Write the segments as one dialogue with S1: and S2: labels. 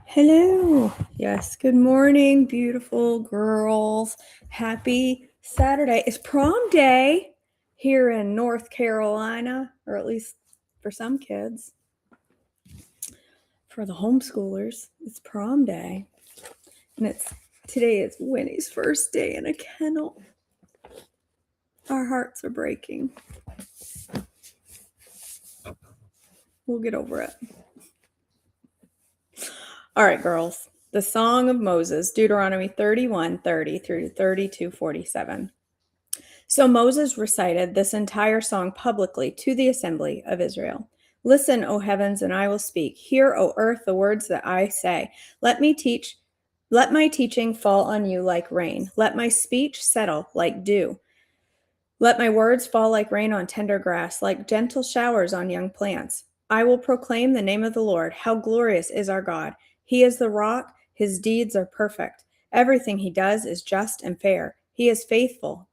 S1: Hello. Yes, good morning, beautiful girls. Happy Saturday. It's prom day here in North Carolina, or at least for some kids. For the homeschoolers, it's prom day. And today is Winnie's first day in a kennel. Our hearts are breaking. We'll get over it. All right, girls. The Song of Moses, Deuteronomy 31:30 through 32:47. So Moses recited this entire song publicly to the assembly of Israel. Listen, O heavens, and I will speak. Hear, O earth, the words that I say. Let my teaching fall on you like rain. Let my speech settle like dew. Let my words fall like rain on tender grass, like gentle showers on young plants. I will proclaim the name of the Lord. How glorious is our God! He is the rock. His deeds are perfect. Everything he does is just and fair. He is faithful.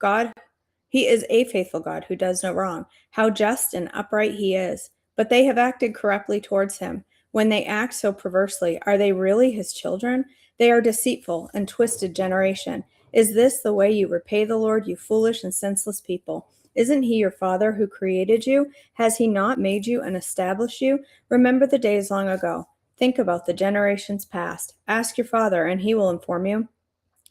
S1: He is a faithful God who does no wrong. How just and upright he is. But they have acted corruptly towards him. When they act so perversely, are they really his children? They are deceitful and twisted generation. Is this the way you repay the Lord, you foolish and senseless people? Isn't he your father who created you? Has he not made you and established you? Remember the days long ago. Think about the generations past. Ask your father, and he will inform you.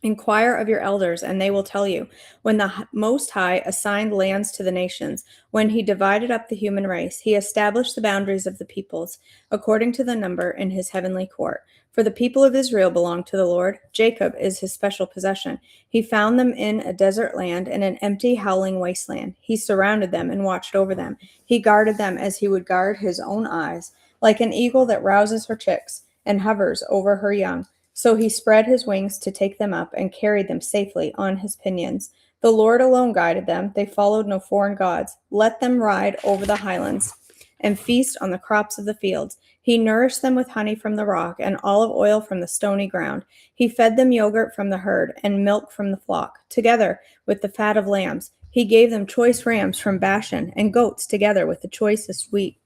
S1: Inquire of your elders, and they will tell you. When the Most High assigned lands to the nations, when he divided up the human race, he established the boundaries of the peoples, according to the number in his heavenly court. For the people of Israel belong to the Lord. Jacob is his special possession. He found them in a desert land, in an empty, howling wasteland. He surrounded them and watched over them. He guarded them as he would guard his own eyes, like an eagle that rouses her chicks and hovers over her young. So he spread his wings to take them up and carried them safely on his pinions. The Lord alone guided them. They followed no foreign gods. Let them ride over the highlands and feast on the crops of the fields. He nourished them with honey from the rock and olive oil from the stony ground. He fed them yogurt from the herd and milk from the flock, together with the fat of lambs. He gave them choice rams from Bashan and goats together with the choicest wheat.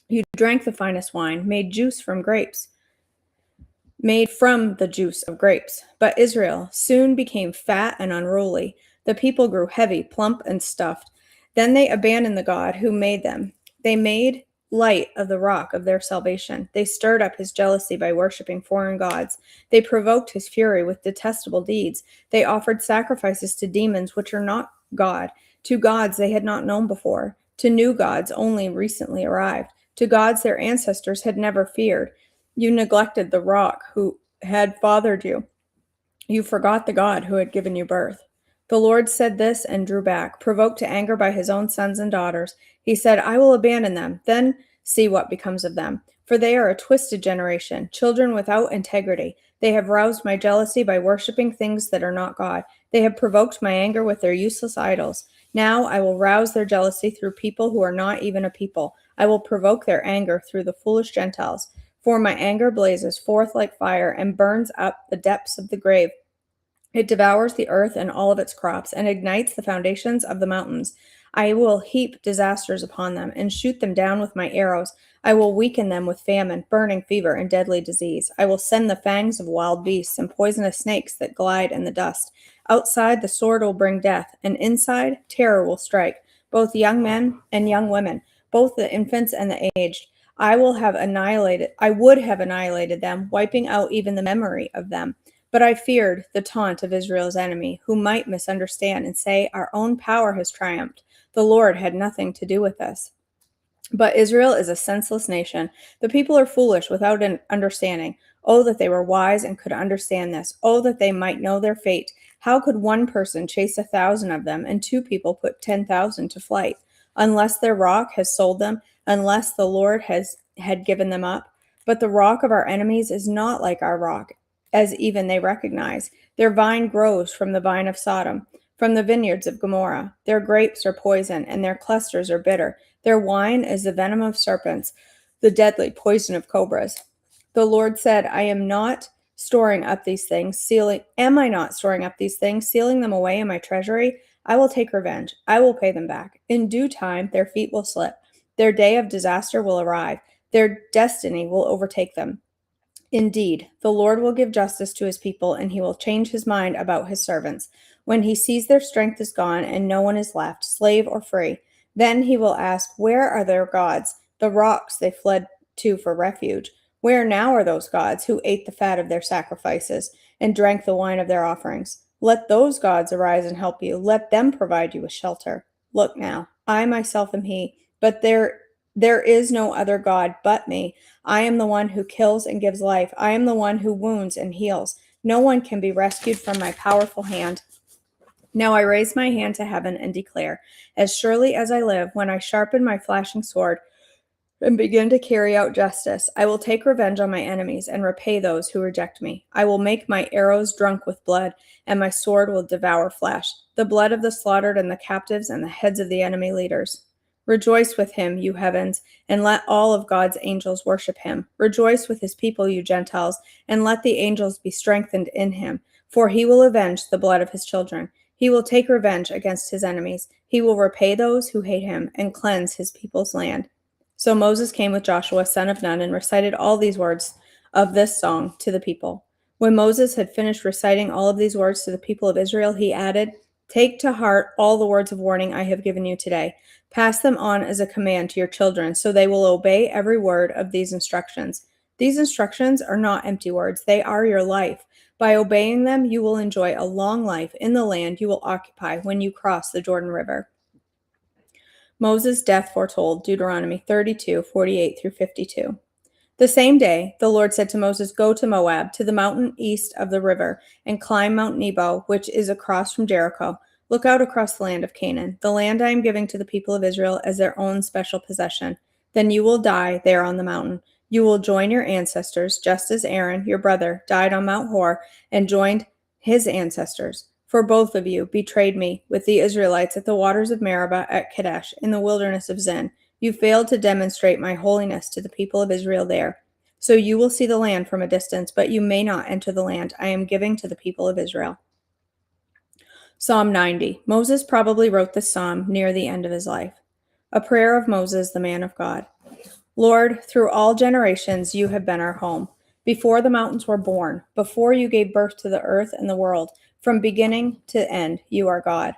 S1: You drank the finest wine, made from the juice of grapes. But Israel soon became fat and unruly. The people grew heavy, plump, and stuffed. Then they abandoned the God who made them. They made light of the rock of their salvation. They stirred up his jealousy by worshiping foreign gods. They provoked his fury with detestable deeds. They offered sacrifices to demons which are not God, to gods they had not known before, to new gods only recently arrived, to gods their ancestors had never feared. You neglected the rock who had fathered you. You forgot the God who had given you birth. The Lord said this and drew back, provoked to anger by his own sons and daughters. He said, I will abandon them, then see what becomes of them. For they are a twisted generation, children without integrity. They have roused my jealousy by worshiping things that are not God. They have provoked my anger with their useless idols. Now I will rouse their jealousy through people who are not even a people. I will provoke their anger through the foolish Gentiles. For my anger blazes forth like fire and burns up the depths of the grave. It devours the earth and all of its crops and ignites the foundations of the mountains. I will heap disasters upon them and shoot them down with my arrows. I will weaken them with famine, burning fever, and deadly disease. I will send the fangs of wild beasts and poisonous snakes that glide in the dust. Outside, the sword will bring death, and inside, terror will strike, both young men and young women, both the infants and the aged. I would have annihilated them, wiping out even the memory of them. But I feared the taunt of Israel's enemy, who might misunderstand and say, our own power has triumphed. The Lord had nothing to do with this. But Israel is a senseless nation. The people are foolish without an understanding. Oh, that they were wise and could understand this. Oh, that they might know their fate. How could one person chase 1,000 of them and two people put 10,000 to flight? Unless their rock has sold them, unless the Lord had given them up. But the rock of our enemies is not like our rock, as even they recognize. Their vine grows from the vine of Sodom, from the vineyards of Gomorrah. Their grapes are poison, and their clusters are bitter. Their wine is the venom of serpents, the deadly poison of cobras. The Lord said, Am I not storing up these things, sealing them away in my treasury? I will take revenge. I will pay them back. In due time, their feet will slip. Their day of disaster will arrive. Their destiny will overtake them. Indeed, the Lord will give justice to his people, and he will change his mind about his servants. When he sees their strength is gone and no one is left, slave or free, then he will ask, where are their gods, the rocks they fled to for refuge? Where now are those gods who ate the fat of their sacrifices and drank the wine of their offerings? Let those gods arise and help you. Let them provide you with shelter. Look now, I myself am he, but there is no other God but me. I am the one who kills and gives life. I am the one who wounds and heals. No one can be rescued from my powerful hand. Now I raise my hand to heaven and declare, as surely as I live, when I sharpen my flashing sword and begin to carry out justice, I will take revenge on my enemies and repay those who reject me. I will make my arrows drunk with blood, and my sword will devour flesh, the blood of the slaughtered and the captives and the heads of the enemy leaders. Rejoice with him, you heavens, and let all of God's angels worship him. Rejoice with his people, you Gentiles, and let the angels be strengthened in him, for he will avenge the blood of his children. He will take revenge against his enemies. He will repay those who hate him and cleanse his people's land. So Moses came with Joshua, son of Nun, and recited all these words of this song to the people. When Moses had finished reciting all of these words to the people of Israel, he added, take to heart all the words of warning I have given you today. Pass them on as a command to your children, so they will obey every word of these instructions. These instructions are not empty words, they are your life. By obeying them, you will enjoy a long life in the land you will occupy when you cross the Jordan River. Moses' death foretold, Deuteronomy 32:48 through 52. The same day, the Lord said to Moses, go to Moab, to the mountain east of the river, and climb Mount Nebo, which is across from Jericho. Look out across the land of Canaan, the land I am giving to the people of Israel as their own special possession. Then you will die there on the mountain. You will join your ancestors, just as Aaron, your brother, died on Mount Hor and joined his ancestors. For both of you betrayed me with the Israelites at the waters of Meribah at Kadesh in the wilderness of Zin. You failed to demonstrate my holiness to the people of Israel there. So you will see the land from a distance, but you may not enter the land I am giving to the people of Israel. Psalm 90. Moses probably wrote this psalm near the end of his life. A prayer of Moses, the man of God. Lord, through all generations you have been our home. Before the mountains were born, before you gave birth to the earth and the world, from beginning to end, you are God.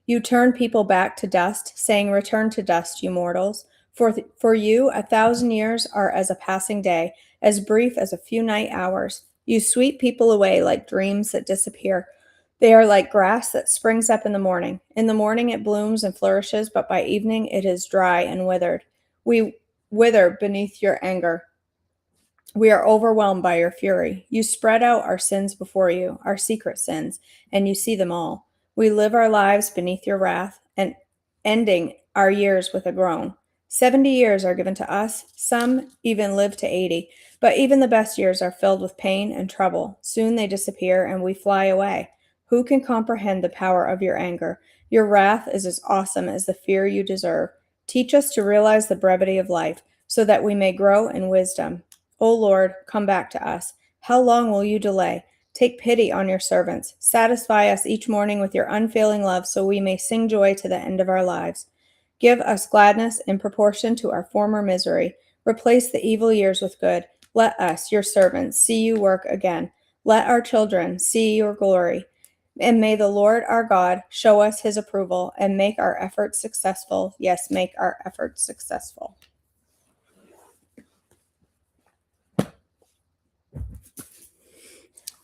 S1: You turn people back to dust, saying, return to dust, you mortals. For you, 1,000 years are as a passing day, as brief as a few night hours. You sweep people away like dreams that disappear. They are like grass that springs up in the morning. In the morning it blooms and flourishes, but by evening it is dry and withered. We wither beneath your anger. We are overwhelmed by your fury. You spread out our sins before you, our secret sins, and you see them all. We live our lives beneath your wrath, and ending our years with a groan. 70 years are given to us, some even live to 80, but even the best years are filled with pain and trouble. Soon they disappear and we fly away. Who can comprehend the power of your anger? Your wrath is as awesome as the fear you deserve. Teach us to realize the brevity of life, so that we may grow in wisdom. O Lord, come back to us. How long will you delay? Take pity on your servants. Satisfy us each morning with your unfailing love, so we may sing joy to the end of our lives. Give us gladness in proportion to our former misery. Replace the evil years with good. Let us, your servants, see you work again. Let our children see your glory. And may the Lord our God show us his approval and make our efforts successful. Yes, make our efforts successful.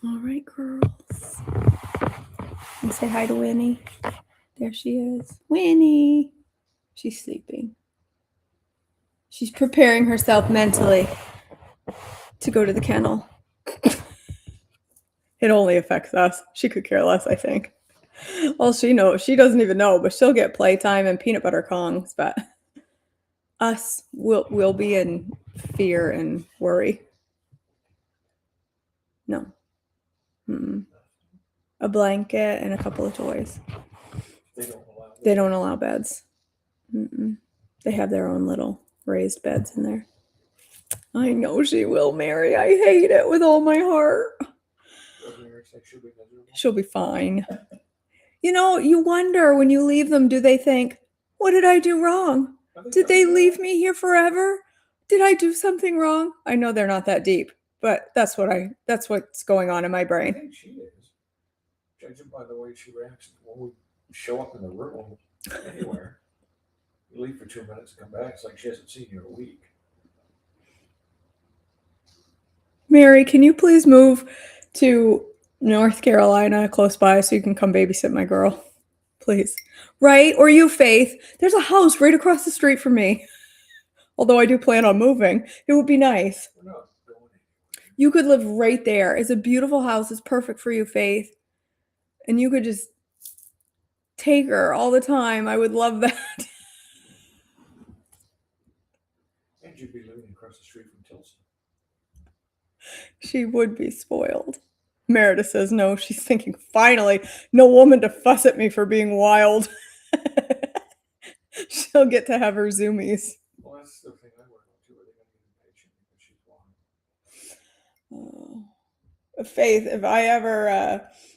S1: All right, girls. And say hi to Winnie. There she is. Winnie. She's sleeping. She's preparing herself mentally to go to the kennel. It only affects us. She could care less, I think. Well, she knows. She doesn't even know, but she'll get playtime and peanut butter Kongs. But us will be in fear and worry. No. Mm-mm. A blanket and a couple of toys. They don't allow beds. Mm-mm. They have their own little raised beds in there. I know she will, Mary. I hate it with all my heart. She'll be fine. You know, you wonder when you leave them, do they think, what did I do wrong? Did they leave me here forever? Did I do something wrong? I know they're not that deep. But that's what's going on in my
S2: I
S1: brain.
S2: think she is. Judging by the way she reacts when we show up in the room anywhere. You leave for 2 minutes and come back. It's like she hasn't seen you in a week.
S1: Mary, can you please move to North Carolina close by so you can come babysit my girl? Please. Right? Or you, Faith. There's a house right across the street from me. Although I do plan on moving. It would be nice.
S2: We're not going anywhere.
S1: You could live right there. It's a beautiful house. It's perfect for you, Faith. And you could just take her all the time. I would love that.
S2: And you'd be living across the street from Tilson.
S1: She would be spoiled. Meredith says no. She's thinking, finally, no woman to fuss at me for being wild. She'll get to have her zoomies.
S2: Well, that's the thing I worry about too. Are they going to get impatient because she's blind?
S1: Oh. Faith,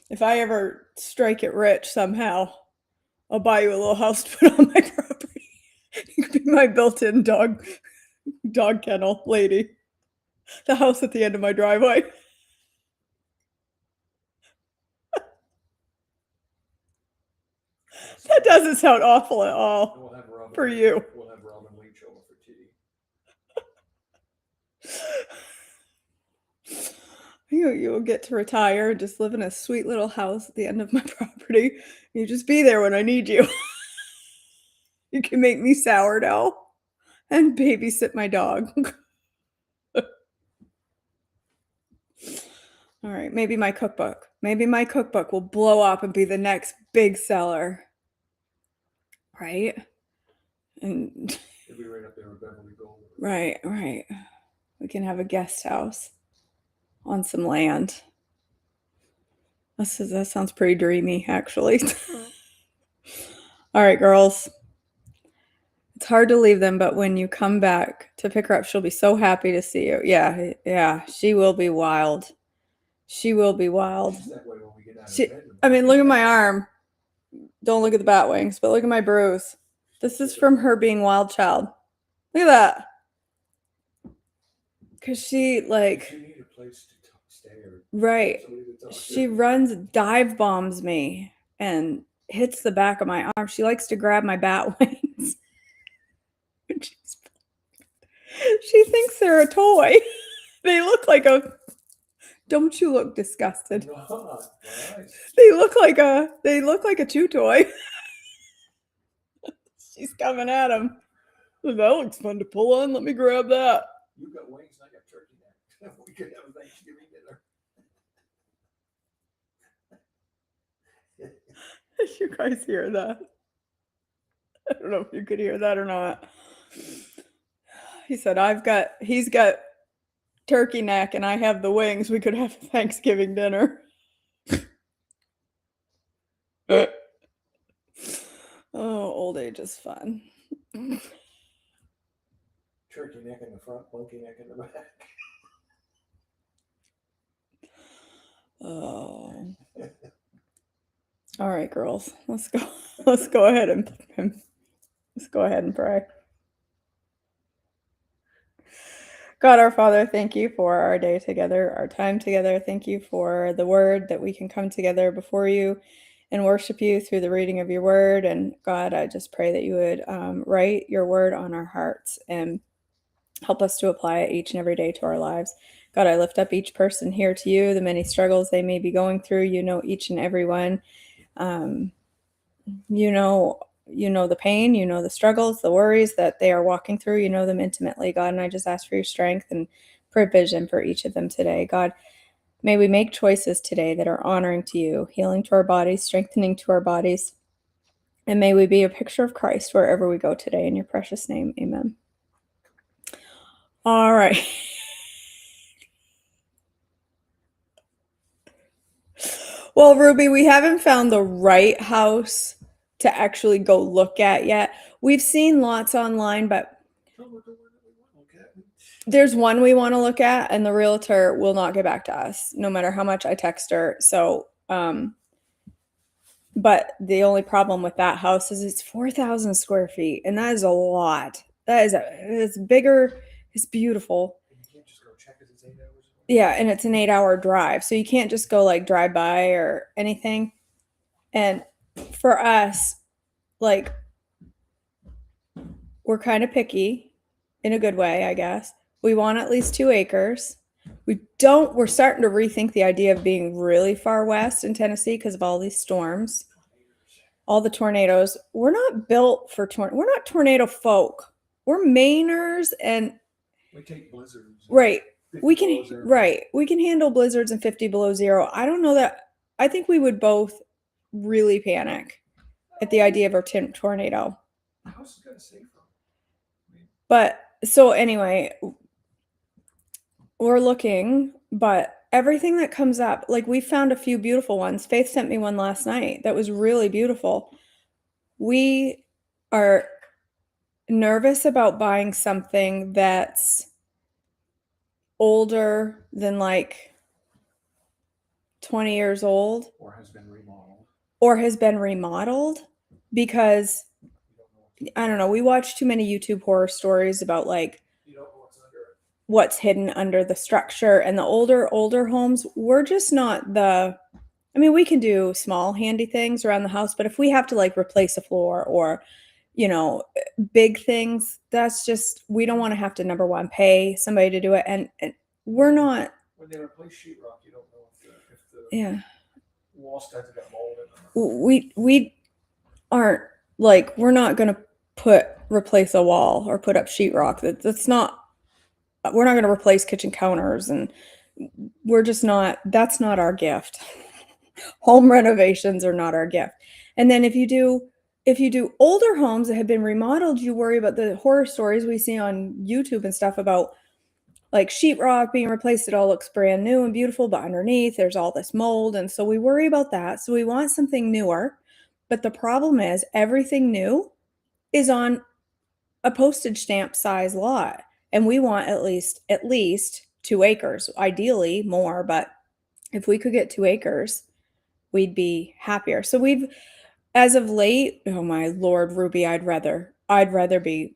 S1: if I ever strike it rich somehow, I'll buy you a little house to put on my property. You could be my built-in dog kennel lady. The house at the end of my driveway. That doesn't sound awful at all.
S2: We'll have Robin
S1: for you.
S2: We'll have Robin Leach over for tea.
S1: You'll get to retire and just live in a sweet little house at the end of my property. You just be there when I need you. You can make me sourdough and babysit my dog. All right, maybe my cookbook. Maybe my cookbook will blow up and be the next big seller. Right? And
S2: It'll be right up there with Beverly Gold.
S1: right. We can have a guest house on some land. That sounds pretty dreamy, actually. All right, girls. It's hard to leave them, but when you come back to pick her up, she'll be so happy to see you. Yeah, she will be wild. She will be wild.
S2: She's that way when we get out of bed.
S1: I mean, look at my arm. Don't look at the bat wings, but look at my bruise. This is from her being wild child. Look at that. Because she, like...
S2: She need a place to stay or
S1: right.
S2: somebody to talk
S1: She
S2: to.
S1: runs, dive bombs me, and hits the back of my arm. She likes to grab my bat wings. She thinks they're a toy. They look like a... Don't you look disgusted?
S2: No, nice.
S1: They look like a chew toy. She's coming at him. That looks fun to pull on. Let me grab that.
S2: You got wings and I got turkey neck. We could have a Thanksgiving dinner.
S1: You guys hear that? I don't know if you could hear that or not. He said, he's got turkey neck and I have the wings. We could have a Thanksgiving dinner. Oh, old age is fun.
S2: Turkey neck in the front, monkey neck in the back.
S1: Oh. All right, girls. Let's go. Let's go ahead and pray. God, our Father, thank you for our day together, our time together. Thank you for the word that we can come together before you and worship you through the reading of your word. And God, I just pray that you would write your word on our hearts and help us to apply it each and every day to our lives. God, I lift up each person here to you, the many struggles they may be going through. You know each and every one. You know the pain, you know the struggles, the worries that they are walking through. You know them intimately, God, and I just ask for your strength and provision for each of them today. God, may we make choices today that are honoring to you, healing to our bodies, strengthening to our bodies, and may we be a picture of Christ wherever we go today. In your precious name, amen. All right. Well, Ruby, we haven't found the right house to actually go look at yet. We've seen lots online, but there's one we want to look at, and the realtor will not get back to us, no matter how much I text her. So, but the only problem with that house is it's 4,000 square feet, and that is a lot. It's bigger. It's beautiful.
S2: You can't just go check it. It's 8 hours away.
S1: Yeah, and it's an 8-hour drive. So you can't just go like drive by or anything. And for us, like, we're kind of picky in a good way, I guess. We want at least 2 acres. We're starting to rethink the idea of being really far west in Tennessee because of all these storms, all the tornadoes. We're not built for we're not tornado folk. We're Mainers and
S2: We take blizzards.
S1: Right. We can we can handle blizzards and 50 below zero. I don't know that I think we would both really panic at the idea of a tornado.
S2: The house is gonna save them.
S1: But so anyway, we're looking, but everything that comes up, like we found a few beautiful ones. Faith sent me one last night that was really beautiful. We are nervous about buying something that's older than like 20 years old or has been remodeled because I don't know, we watch too many YouTube horror stories about like what's hidden under the structure, and the older homes, we're just not I mean, we can do small handy things around the house, but if we have to like replace a floor or big things, that's just, we don't want to have to, number one, pay somebody to do it, and we're not.
S2: When they replace sheetrock, you don't know if
S1: Yeah,
S2: wall studs got mold in them.
S1: we aren't like, we're not going to replace a wall or put up sheetrock. That's not, we're not going to replace kitchen counters, and we're just not, that's not our gift. Home renovations are not our gift. And then if you do older homes that have been remodeled, you worry about the horror stories we see on YouTube and stuff about like sheetrock being replaced. It all looks brand new and beautiful, but underneath there's all this mold. And so we worry about that. So we want something newer. But the problem is everything new is on a postage stamp size lot. And we want at least 2 acres, ideally more, but if we could get 2 acres, we'd be happier. So we've, as of late, oh my Lord, Ruby, I'd rather be,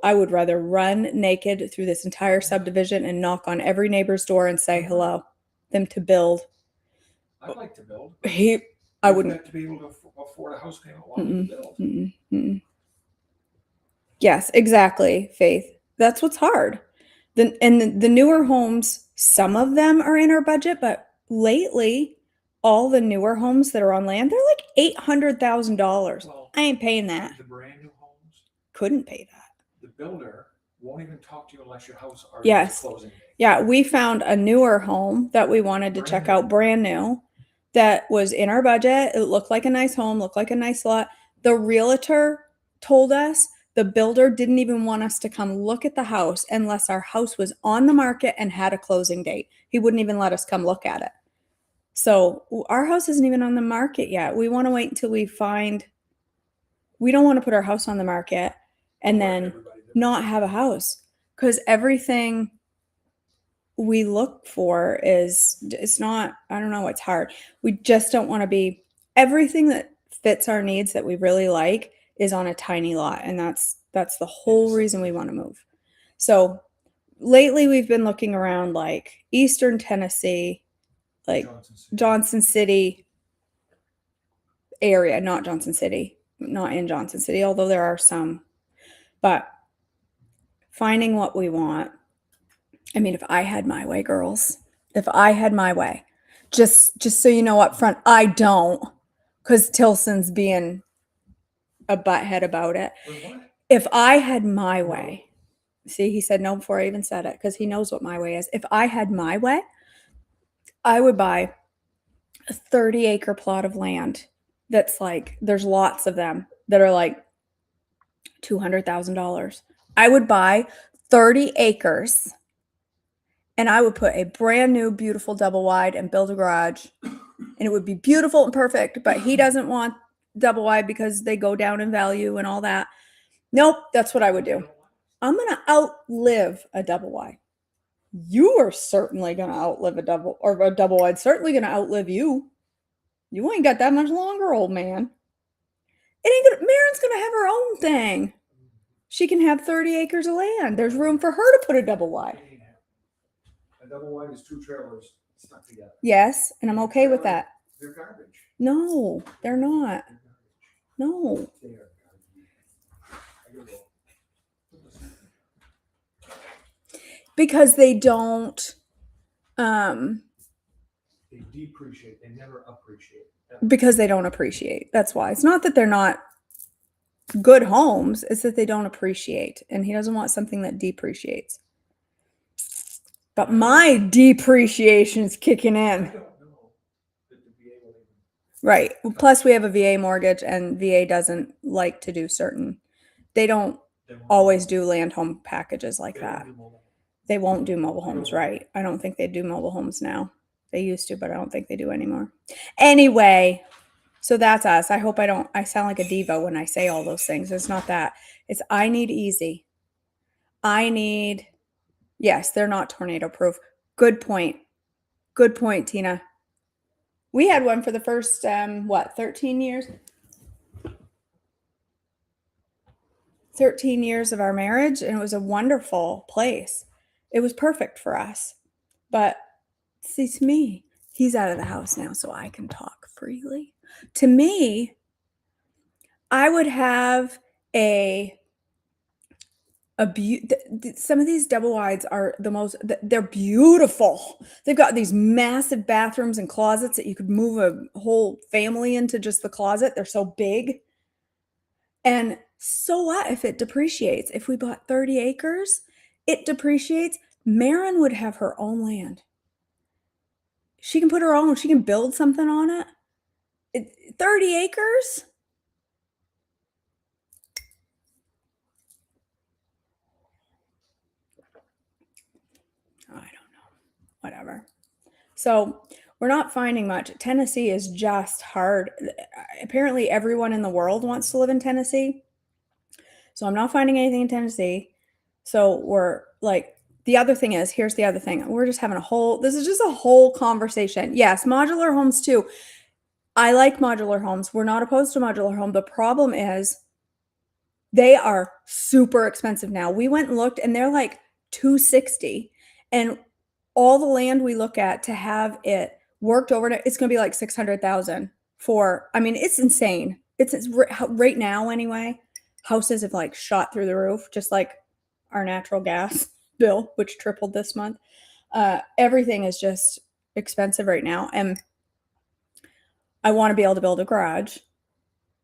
S1: I would rather run naked through this entire subdivision and knock on every neighbor's door and say hello than to build.
S2: I'd like to build.
S1: I wouldn't.
S2: Have to be able to afford a house payment while we build.
S1: Yes, exactly, Faith. That's what's hard. The newer homes, some of them are in our budget, but lately, all the newer homes that are on land, they're like $800,000.
S2: Well,
S1: I ain't paying that.
S2: The brand new homes,
S1: couldn't pay that.
S2: The builder won't even talk to you unless your house
S1: is closing. Yeah, we found a newer home that we wanted to check out, brand new, that was in our budget. It looked like a nice home, looked like a nice lot. The realtor told us the builder didn't even want us to come look at the house unless our house was on the market and had a closing date. He wouldn't even let us come look at it. So our house isn't even on the market yet. We want to wait until we don't want to put our house on the market and then not have a house, because everything we look for it's not, I don't know, it's hard. We just don't want to be, everything that fits our needs that we really like is on a tiny lot, and that's the whole reason we want to move. So lately we've been looking around like Eastern Tennessee, like Johnson City area, not Johnson City, not in Johnson City, although there are some, but finding what we want. I mean, if I had my way, girls, if I had my way, just so you know up front, I don't, because Tilson's being a butthead about it. If I had my way, see, he said no before I even said it, because he knows what my way is. If I had my way, I would buy a 30-acre plot of land that's like, there's lots of them that are like $200,000. I would buy 30 acres and I would put a brand new, beautiful double wide and build a garage, and it would be beautiful and perfect. But he doesn't want double wide because they go down in value and all that. Nope, that's what I would do. I'm going to outlive a double wide. You are certainly going to outlive a double wide, certainly going to outlive you. You ain't got that much longer, old man. Marin's going to have her own thing. She can have 30 acres of land. There's room for her to put a double wide.
S2: A double wide is two trailers stuck together.
S1: Yes, and I'm okay with that.
S2: They're garbage.
S1: No, they're not.
S2: They're garbage.
S1: No.
S2: They are garbage. I gotta go. Put this in.
S1: Because they don't
S2: They depreciate. They never appreciate.
S1: because they don't appreciate. That's why. It's not that they're not good homes, it's that they don't appreciate. And he doesn't want something that depreciates. But my depreciation's kicking
S2: I
S1: in.
S2: don't know that the VA will even.
S1: Right. Plus we have a VA mortgage and VA doesn't like to do certain. They don't
S2: They won't
S1: always do land home packages like
S2: they won't
S1: that.
S2: do mobile.
S1: They won't do mobile homes, right? I don't think they do mobile homes now. They used to, but I don't think they do anymore. Anyway, so that's us. I hope I sound like a diva when I say all those things. It's not that. It's I need easy. Yes, they're not tornado proof. Good point. Good point, Tina. We had one for the first, 13 years? 13 years of our marriage, and it was a wonderful place. It was perfect for us. But see, to me, he's out of the house now, so I can talk freely. To me, I would have some of these double wides are they're beautiful. They've got these massive bathrooms and closets that you could move a whole family into just the closet. They're so big. And so what if it depreciates? If we bought 30 acres, it depreciates. Marin would have her own land. She can put her own, she can build something on it. 30 acres? I don't know. Whatever. So we're not finding much. Tennessee is just hard. Apparently everyone in the world wants to live in Tennessee. So I'm not finding anything in Tennessee. So we're like, the other thing is, here's the other thing. We're just having this is just a whole conversation. Yes, modular homes too. I like modular homes. We're not opposed to modular home. The problem is they are super expensive now. We went and looked and they're like $260. And all the land we look at to have it worked overnight, it's going to be like $600,000 it's insane. It's right now anyway. Houses have like shot through the roof, just like our natural gas bill, which tripled this month. Everything is just expensive right now. And I want to be able to build a garage.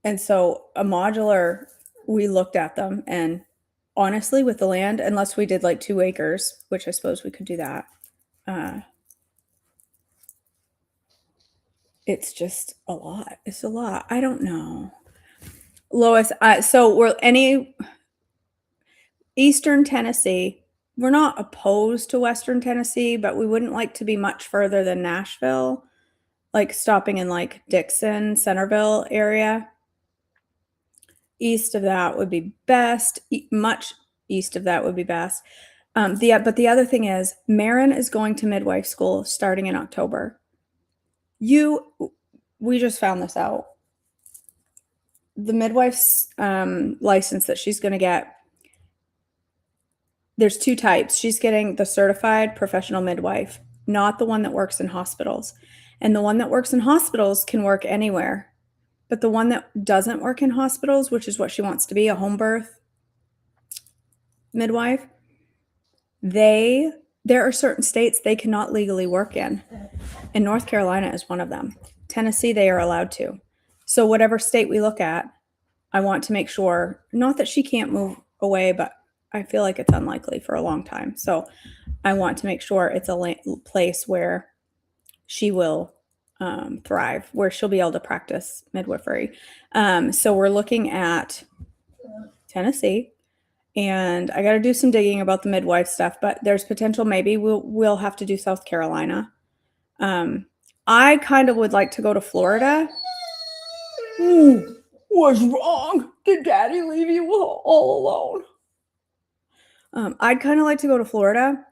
S1: And so a modular, we looked at them, and honestly, with the land, unless we did like 2 acres, which I suppose we could do that, it's just a lot. It's a lot. I don't know. Lois, so we're Eastern Tennessee. We're not opposed to Western Tennessee, but we wouldn't like to be much further than Nashville, like stopping in like Dixon, Centerville area. East of that would be best. Much east of that would be best. But the other thing is, Marin is going to midwife school starting in October. We just found this out. The midwife's license that she's going to get, there's 2 types. She's getting the certified professional midwife, not the one that works in hospitals. And the one that works in hospitals can work anywhere. But the one that doesn't work in hospitals, which is what she wants to be, a home birth midwife, there are certain states they cannot legally work in. And North Carolina is one of them. Tennessee, they are allowed to. So whatever state we look at, I want to make sure, not that she can't move away, but I feel like it's unlikely for a long time. So I want to make sure it's a place where she will thrive, where she'll be able to practice midwifery. So we're looking at Tennessee, and I got to do some digging about the midwife stuff, but there's potential maybe we'll have to do South Carolina. I kind of would like to go to Florida. Ooh, what's wrong? Did Daddy leave you all alone? I'd kind of like to go to Florida,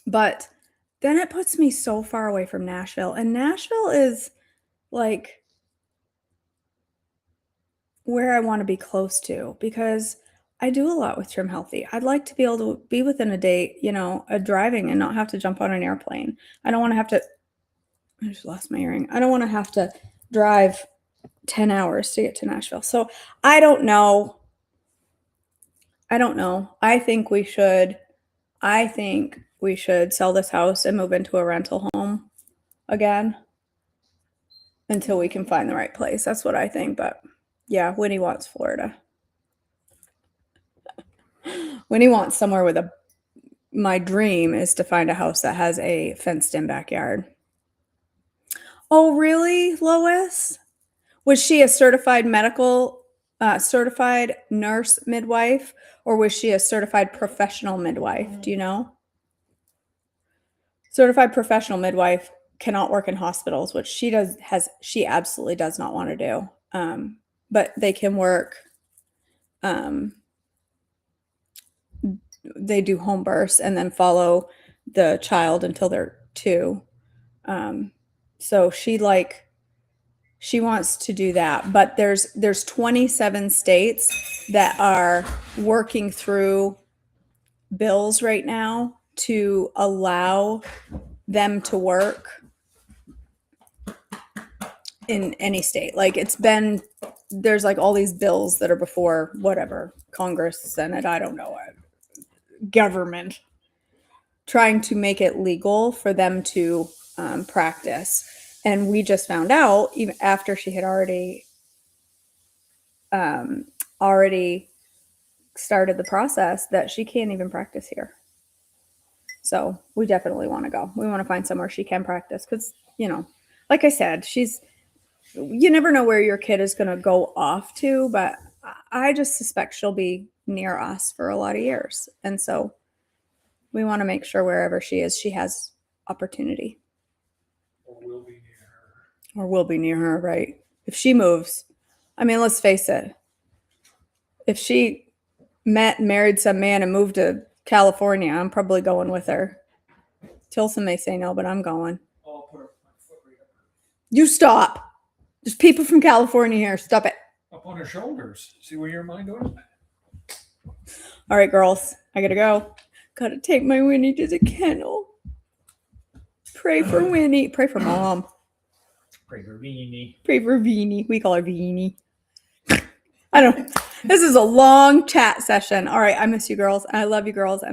S1: but then it puts me so far away from Nashville. And Nashville is like where I want to be close to, because I do a lot with Trim Healthy. I'd like to be able to be within a day, a driving and not have to jump on an airplane. I don't want to have to. I just lost my earring. I don't want to have to drive 10 hours to get to Nashville. So I don't know. I think we should sell this house and move into a rental home again until we can find the right place. That's what I think. But yeah, Winnie wants Florida. Winnie wants somewhere with my dream is to find a house that has a fenced in backyard. Oh, really, Lois? Was she a certified nurse midwife, or was she a certified professional midwife? Do you know? Certified professional midwife cannot work in hospitals, which she absolutely does not want to do. But they can work. They do home births and then follow the child until they're 2. So she wants to do that, but there's 27 states that are working through bills right now to allow them to work in any state. Like there's like all these bills that are before whatever, Congress, Senate, I don't know, government, trying to make it legal for them to practice. And we just found out, even after she had already started the process, that she can't even practice here. So we definitely want to go. We want to find somewhere she can practice because, like I said, you never know where your kid is going to go off to, but I just suspect she'll be near us for a lot of years. And so we want to make sure wherever she is, she has opportunity. Or will be near her, right? If she moves, I mean, let's face it. If she married some man and moved to California, I'm probably going with her. Tilson may say no, but I'm going.
S2: I'll put my foot right up.
S1: You stop. There's people from California here. Stop it.
S2: Up on her shoulders. See where your mind doing?
S1: All right, girls. I gotta go. Gotta take my Winnie to the kennel. Pray for Winnie. Pray for Mom.
S2: Pray for Beanie.
S1: Pray for Beanie. We call her Beanie. I don't know. This is a long chat session. All right. I miss you girls. I love you girls. And